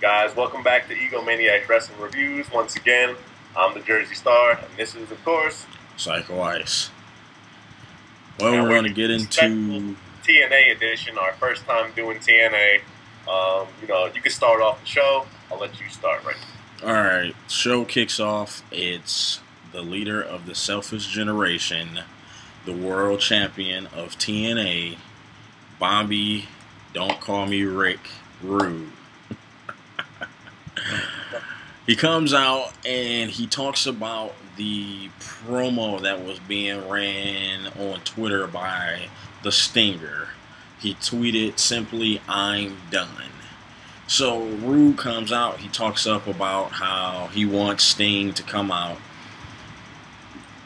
Guys, welcome back to Maniacs Wrestling Reviews. Once again, I'm the Jersey Star, and this is, of course, Psycho Ice. Well, we're going to get into TNA edition, our first time doing TNA. You can start off the show. I'll let you start right now. Alright, show kicks off. It's the leader of the Selfish Generation, the world champion of TNA, Bobby, don't call me Rick, Rude. He comes out and he talks about the promo that was being ran on Twitter by the Stinger. He tweeted simply, "I'm done." So Rude comes out, he talks up about how he wants Sting to come out.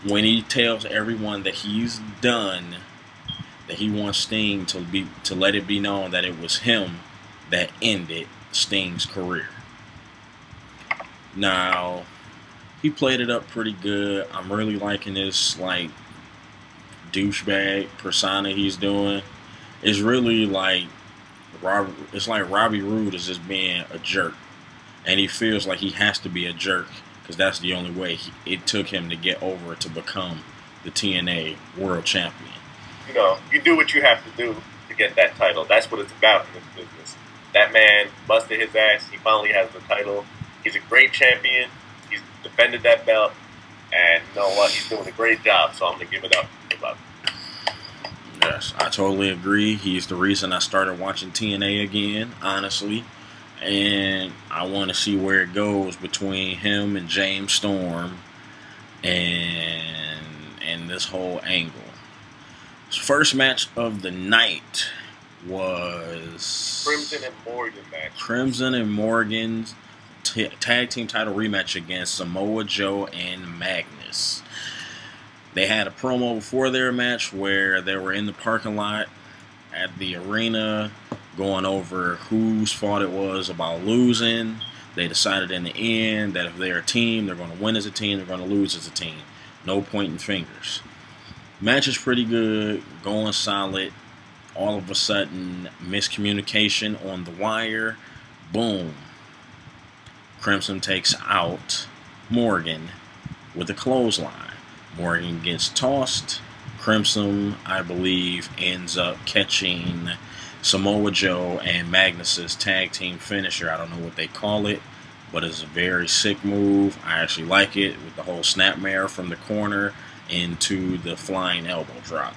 When he tells everyone that he's done, that he wants Sting to let it be known that it was him that ended Sting's career. Now, he played it up pretty good. I'm really liking this douchebag persona he's doing. It's really like Robbie Roode is just being a jerk, and he feels like he has to be a jerk because that's the only way it took him to get over to become the TNA World Champion. You do what you have to do to get that title. That's what it's about in this business. That man busted his ass. He finally has the title. He's a great champion. He's defended that belt. And you know what? He's doing a great job, so I'm going to give it up. Yes, I totally agree. He's the reason I started watching TNA again, honestly. And I want to see where it goes between him and James Storm and this whole angle. His first match of the night was Crimson and Morgan match. Crimson and Morgan's tag team title rematch against Samoa Joe and Magnus. They had a promo before their match where they were in the parking lot at the arena going over whose fault it was about losing. They decided in the end that if they're a team, they're going to win as a team, they're going to lose as a team. No pointing fingers. Match is pretty good, going solid. All of a sudden, miscommunication on the wire. Boom. Crimson takes out Morgan with a clothesline. Morgan gets tossed. Crimson, I believe, ends up catching Samoa Joe and Magnus's tag team finisher. I don't know what they call it, but it's a very sick move. I actually like it with the whole snapmare from the corner into the flying elbow drop.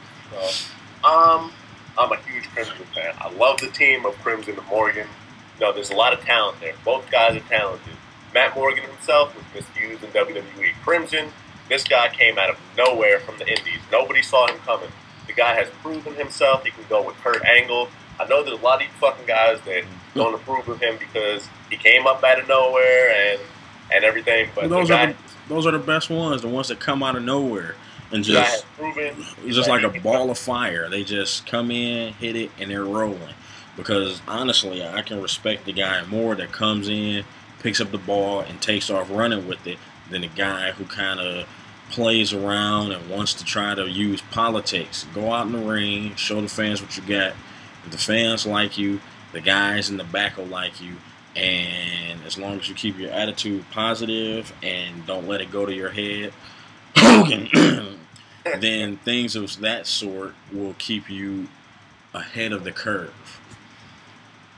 I'm a huge Crimson fan. I love the team of Crimson and Morgan. There's a lot of talent there. Both guys are talented. Matt Morgan himself was misused in WWE. Crimson, this guy came out of nowhere from the Indies. Nobody saw him coming. The guy has proven himself. He can go with Kurt Angle. I know there's a lot of these fucking guys that don't approve of him because he came up out of nowhere and everything. But those are the best ones, the ones that come out of nowhere and just it's just like a ball of fire. They just come in, hit it, and they're rolling. Because honestly, I can respect the guy more that comes in, picks up the ball, and takes off running with it than a guy who kind of plays around and wants to try to use politics. Go out in the ring, show the fans what you got. If the fans like you, the guys in the back will like you. And as long as you keep your attitude positive and don't let it go to your head, then things of that sort will keep you ahead of the curve.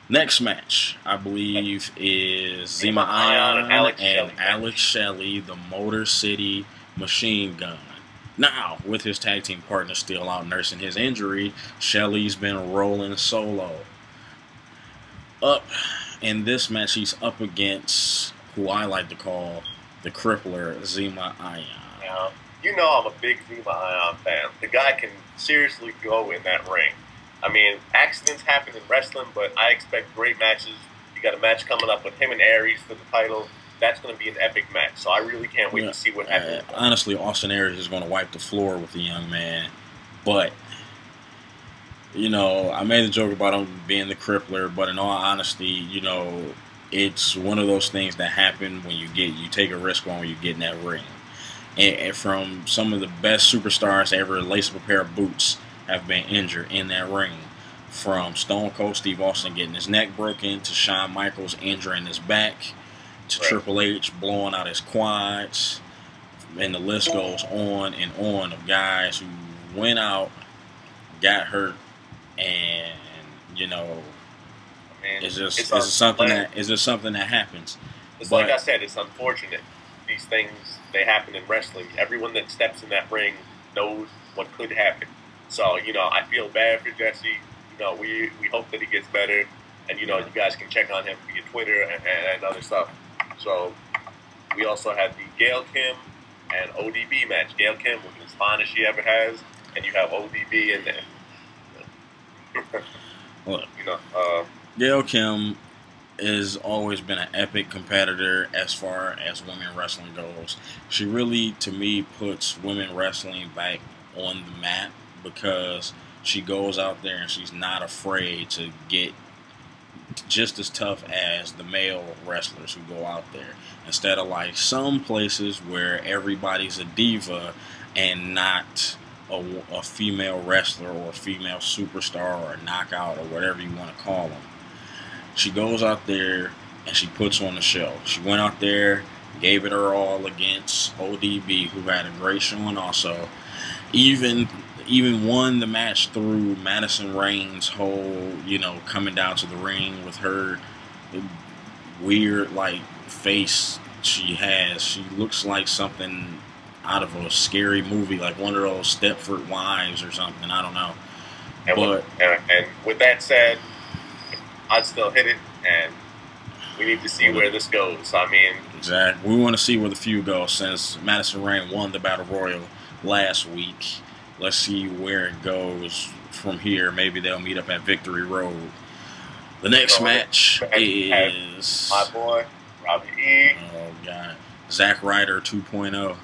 Next match, I believe, is Zema Ion and Alex Shelley, the Motor City Machine Gun. Now, with his tag team partner still out nursing his injury, Shelley's been rolling solo. Up in this match, he's up against who I like to call the Crippler, Zema Ion. I'm a big Zema Ion fan. The guy can seriously go in that ring. I mean, accidents happen in wrestling, but I expect great matches. You got a match coming up with him and Aries for the title. That's going to be an epic match, so I really can't wait to see what happens. Honestly, Austin Aries is going to wipe the floor with the young man. But, I made a joke about him being the Crippler, but in all honesty, it's one of those things that happen when you take a risk when you get in that ring. And from some of the best superstars to ever lace up a pair of boots have been injured in that ring. from Stone Cold Steve Austin getting his neck broken to Shawn Michaels injuring his back to Triple H blowing out his quads, and the list goes on and on of guys who went out, got hurt, and you know, it's just something that happens. It's like I said, it's unfortunate. These things, they happen in wrestling. Everyone that steps in that ring knows what could happen. So, you know, I feel bad for Jesse. You know, we hope that he gets better. And, you know, you guys can check on him via Twitter and other stuff. So, we also had the Gail Kim and ODB match. Gail Kim was as fine as she ever has. And you have ODB in there. Look, you know, Gail Kim has always been an epic competitor as far as women wrestling goes. She really, to me, puts women wrestling back on the map because she goes out there and she's not afraid to get just as tough as the male wrestlers who go out there. Instead of like some places where everybody's a diva and not a female wrestler or a female superstar or a knockout or whatever you want to call them. She goes out there and she puts on the show. She went out there, gave it her all against ODB, who had a great showing also. Even won the match through Madison Rain's whole, you know, coming down to the ring with her weird, like, face she has. She looks like something out of a scary movie, like one of those Stepford Wives or something. I don't know. And with that said, I'd still hit it, and we need to see where this goes. I mean, exactly. We want to see where the feud goes since Madison Rain won the Battle Royal last week. Let's see where it goes from here. Maybe they'll meet up at Victory Road. The next match is my boy Robbie E. Oh God, Zack Ryder 2.0.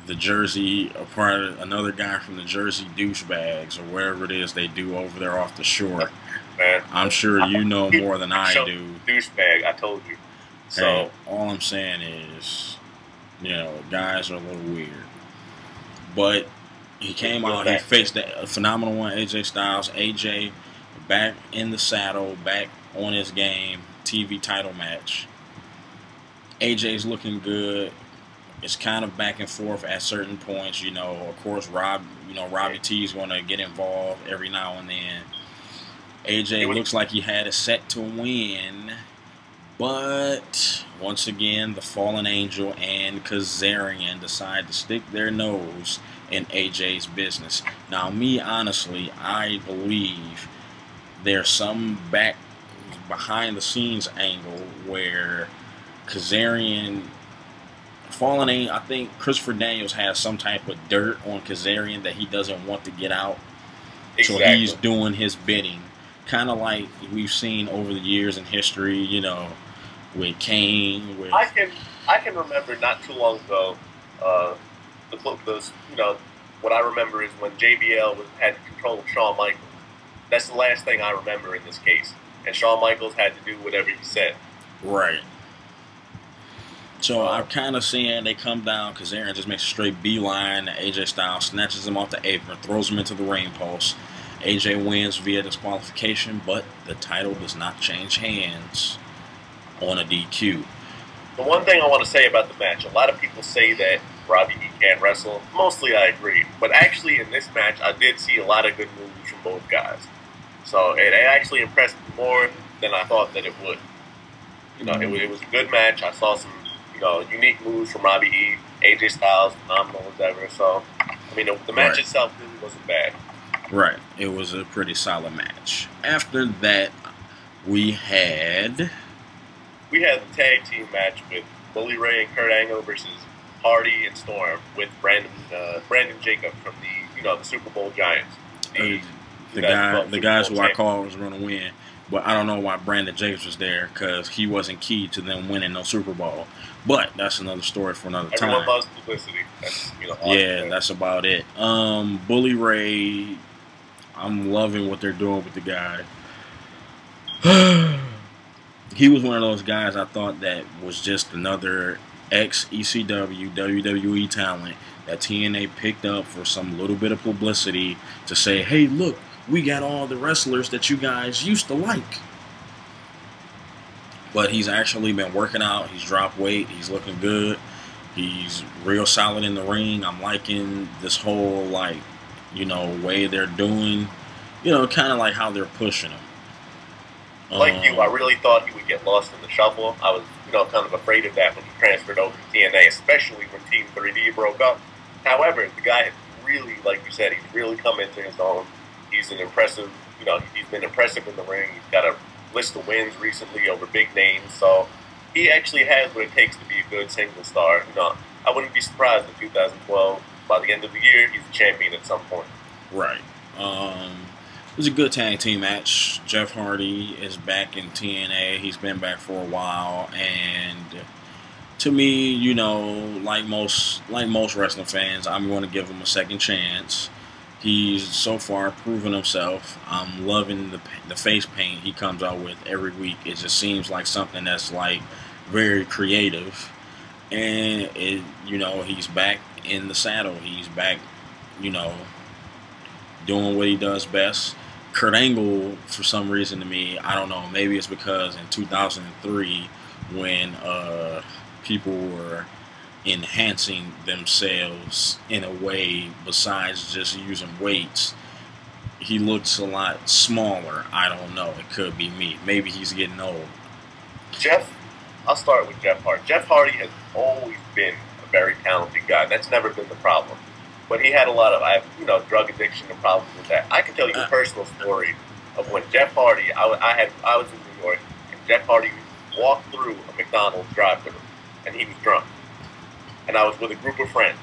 The Jersey, another guy from the Jersey douchebags or whatever it is they do over there off the shore. Man, I'm sure you know more than I do. Douchebag, I told you. So hey, all I'm saying is, you know, guys are a little weird. But he came out, he faced a phenomenal one, AJ Styles. AJ back in the saddle, back on his game, TV title match. AJ's looking good. It's kind of back and forth at certain points, you know. Of course, Robbie T is going to get involved every now and then. AJ looks like he had it set to win, but once again, the Fallen Angel and Kazarian decide to stick their nose in AJ's business. Now, me, honestly, I believe there's some behind-the-scenes angle where Kazarian, Fallen Angel, I think Christopher Daniels has some type of dirt on Kazarian that he doesn't want to get out. Exactly. So he's doing his bidding. Kind of like we've seen over the years in history, you know, with Kane. I can remember not too long ago, you know, what I remember is when JBL had control of Shawn Michaels. That's the last thing I remember in this case. And Shawn Michaels had to do whatever he said. Right. So I'm kind of seeing they come down because Aaron just makes a straight beeline to AJ Styles, snatches him off the apron, throws him into the ring post. AJ wins via disqualification, but the title does not change hands on a DQ. The one thing I want to say about the match, a lot of people say that Robbie E can't wrestle. Mostly I agree. But actually in this match, I did see a lot of good moves from both guys. So it actually impressed me more than I thought that it would. You know, it was a good match. I saw some, you know, unique moves from Robbie E. AJ Styles, phenomenal as ever. So, I mean, the match itself really wasn't bad. Right. It was a pretty solid match. After that, we had the tag team match with Bully Ray and Kurt Angle versus Hardy and Storm with Brandon Jacob from the Super Bowl Giants. The guys who I called was going to win, but I don't know why Brandon Jacobs was there because he wasn't key to them winning no Super Bowl. But that's another story for another time. Everyone loves publicity. That's, yeah, that's about it. Bully Ray, I'm loving what they're doing with the guy. He was one of those guys I thought that was just another ex-ECW, WWE talent that TNA picked up for some little bit of publicity to say, hey, look, we got all the wrestlers that you guys used to like. But he's actually been working out. He's dropped weight. He's looking good. He's real solid in the ring. I'm liking this whole, like, way they're doing, kind of like how they're pushing him. Like you, I really thought he would get lost in the shuffle. I was, kind of afraid of that when he transferred over to TNA, especially when Team 3D broke up. However, the guy has really, like you said, he's really come into his own. He's an impressive, he's been impressive in the ring. He's got a list of wins recently over big names, so he actually has what it takes to be a good single star. I wouldn't be surprised in 2012, by the end of the year, he's a champion at some point. Right. It was a good tag team match. Jeff Hardy is back in TNA. He's been back for a while, and to me, like most wrestling fans, I'm going to give him a second chance. He's so far proven himself. I'm loving the face paint he comes out with every week. It just seems like something that's like very creative, and he's back in the saddle. He's back, doing what he does best. Kurt Angle, for some reason to me, I don't know, maybe it's because in 2003 when people were enhancing themselves in a way besides just using weights, he looks a lot smaller. I don't know. It could be me. Maybe he's getting old. I'll start with Jeff Hardy. Jeff Hardy has always been a very talented guy. That's never been the problem. But he had a lot of, drug addiction and problems with that. I can tell you a personal story of when Jeff Hardy, I was in New York, and Jeff Hardy walked through a McDonald's drive-thru, and he was drunk. And I was with a group of friends.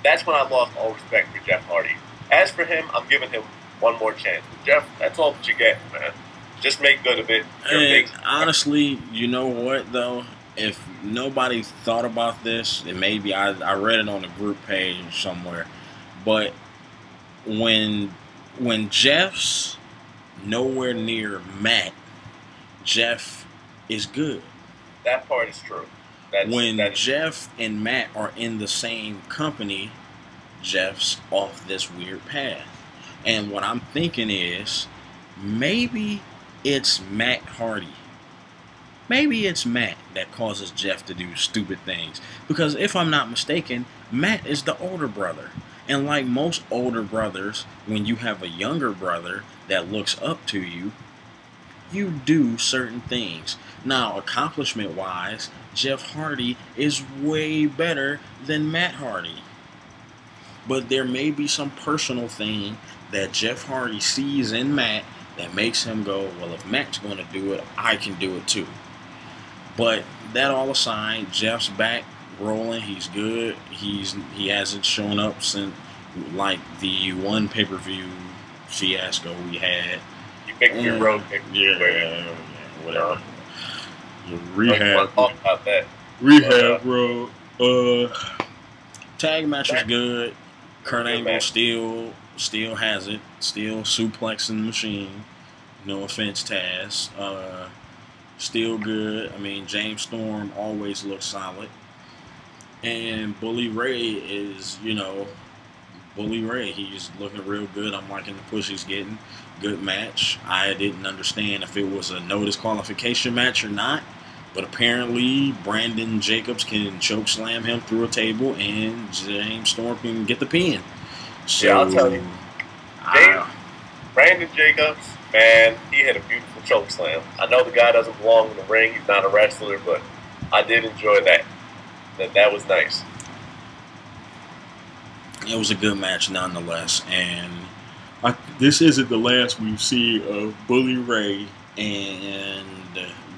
That's when I lost all respect for Jeff Hardy. As for him, I'm giving him one more chance. Jeff, that's all that you get, man. Just make good of it. And honestly, you know what, though? If nobody thought about this, and maybe I read it on a group page somewhere, but when Jeff's nowhere near Matt, Jeff is good. That part is true. When Jeff and Matt are in the same company, Jeff's off this weird path. And what I'm thinking is, maybe it's Matt Hardy. Maybe it's Matt that causes Jeff to do stupid things. Because if I'm not mistaken, Matt is the older brother. And like most older brothers, when you have a younger brother that looks up to you, you do certain things. Now, accomplishment-wise, Jeff Hardy is way better than Matt Hardy. But there may be some personal thing that Jeff Hardy sees in Matt that makes him go, well, if Matt's going to do it, I can do it too. But that all aside, Jeff's back rolling. He's good. He hasn't shown up since like the one pay-per-view fiasco we had. You Victory Road. Yeah, whatever. Rehab. Talk about that. Rehab Road. Tag match was good. Kurt Angle still has it. Still suplexing the machine. No offense, Taz. Still good. I mean, James Storm always looks solid. And Bully Ray is, Bully Ray. He's looking real good. I'm liking the push he's getting. Good match. I didn't understand if it was a no disqualification match or not. But apparently, Brandon Jacobs can choke slam him through a table, and James Storm can get the pin. So, yeah, I'll tell you. Brandon Jacobs, man, he had a beautiful choke slam. I know the guy doesn't belong in the ring. He's not a wrestler, but I did enjoy that. That was nice. It was a good match nonetheless. And this isn't the last we see of Bully Ray and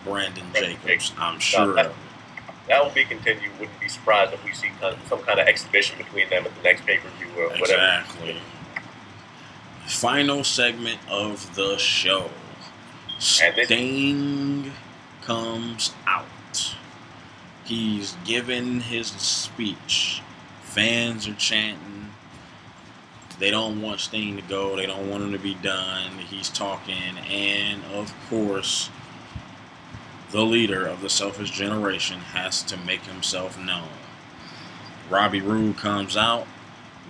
Brandon Jacobs, I'm sure. That will be continued. Wouldn't be surprised if we see some kind of exhibition between them at the next pay-per-view or whatever. Exactly. Final segment of the show. Sting comes out. He's given his speech. Fans are chanting. They don't want Sting to go. They don't want him to be done. He's talking. And, of course, the leader of the Selfish Generation has to make himself known. Robbie Roode comes out.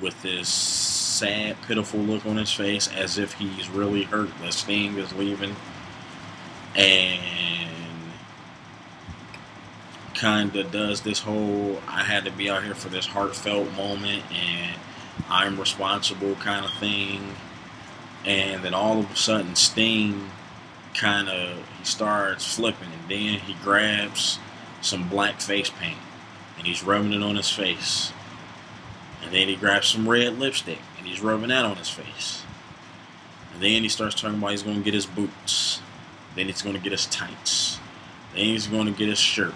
with this sad, pitiful look on his face, as if he's really hurt that Sting is leaving, and kind of does this whole "I had to be out here for this heartfelt moment and I'm responsible" kind of thing, and then all of a sudden Sting he starts flipping, and then he grabs some black face paint and he's rubbing it on his face, and then he grabs some red lipstick and he's rubbing that on his face, and then he starts talking about he's going to get his boots, then he's going to get his tights, then he's going to get his shirt,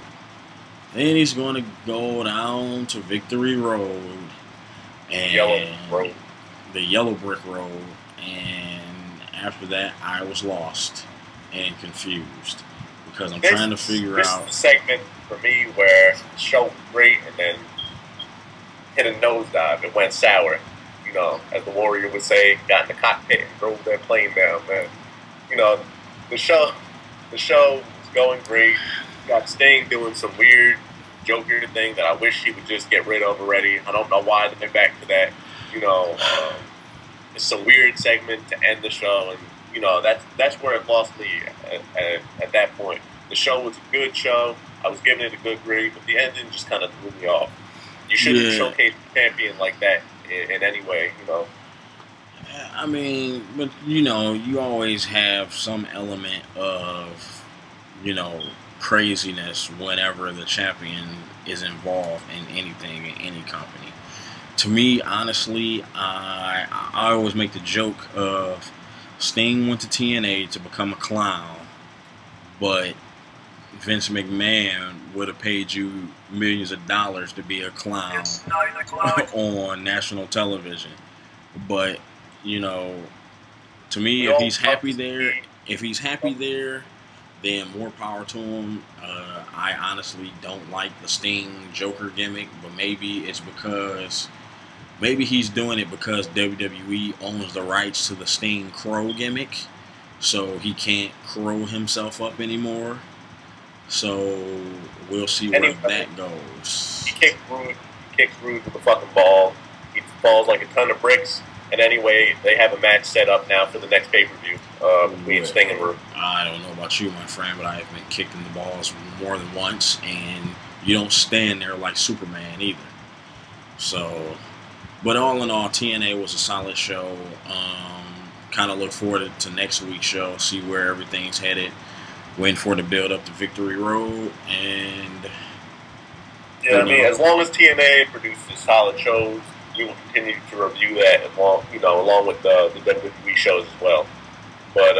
then he's going to go down to Victory Road and the yellow brick road, and after that I was lost and confused because I'm trying to figure out. This is the segment for me where the show was great and then hit a nosedive. It went sour. You know, as the Warrior would say, got in the cockpit and drove that plane down, man. You know, the show was going great. Got Sting doing some weird Joker thing that I wish he would just get rid of already. I don't know why they're back to that. You know, it's a weird segment to end the show, and you know that's where it lost me at that point. The show was a good show. I was giving it a good grade, but the ending just kind of threw me off. You shouldn't showcase the champion like that in any way, you know. I mean, but you know, you always have some element of, you know, craziness whenever the champion is involved in anything in any company. To me, honestly, I always make the joke of Sting went to TNA to become a clown, but Vince McMahon would have paid you millions of dollars to be a clown on national television. But, you know, to me, if he's happy there, then more power to him. I honestly don't like the Sting Joker gimmick, but maybe it's because he's doing it because WWE owns the rights to the Sting Crow gimmick, so he can't crow himself up anymore. So we'll see where that goes. He kicks Rude with a fucking ball. He falls like a ton of bricks. And anyway, they have a match set up now for the next pay-per-view between Sting and Rude. I don't know about you, my friend, but I have been kicked in the balls more than once, and you don't stand there like Superman either. So, but all in all, TNA was a solid show. Kind of look forward to next week's show, see where everything's headed. Waiting for it to build up to Victory Road, and yeah, I mean, as long as TNA produces solid shows, we will continue to review that along with the WWE shows as well. But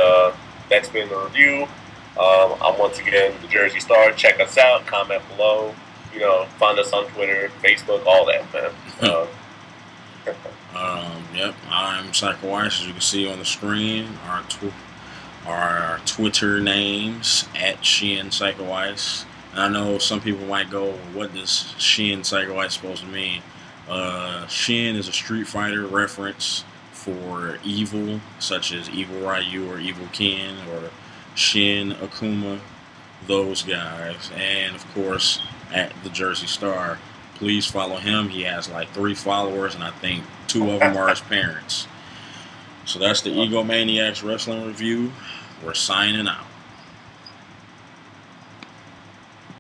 that's been the review. I'm once again the Jersey Star. Check us out. Comment below. You know, find us on Twitter, Facebook, all that, man. Yep, I'm Psycho Ice, as you can see on the screen. Our Twitter names at Sheehan Psycho Ice. And I know some people might go, what does Sheehan Psycho Ice supposed to mean? Shin is a Street Fighter reference for evil, such as Evil Ryu or Evil Ken or Shin Akuma, those guys. And of course, at the Jersey Star, please follow him. He has like 3 followers, and I think 2 of them are his parents. So that's the Maniacs Wrestling Review. We're signing out.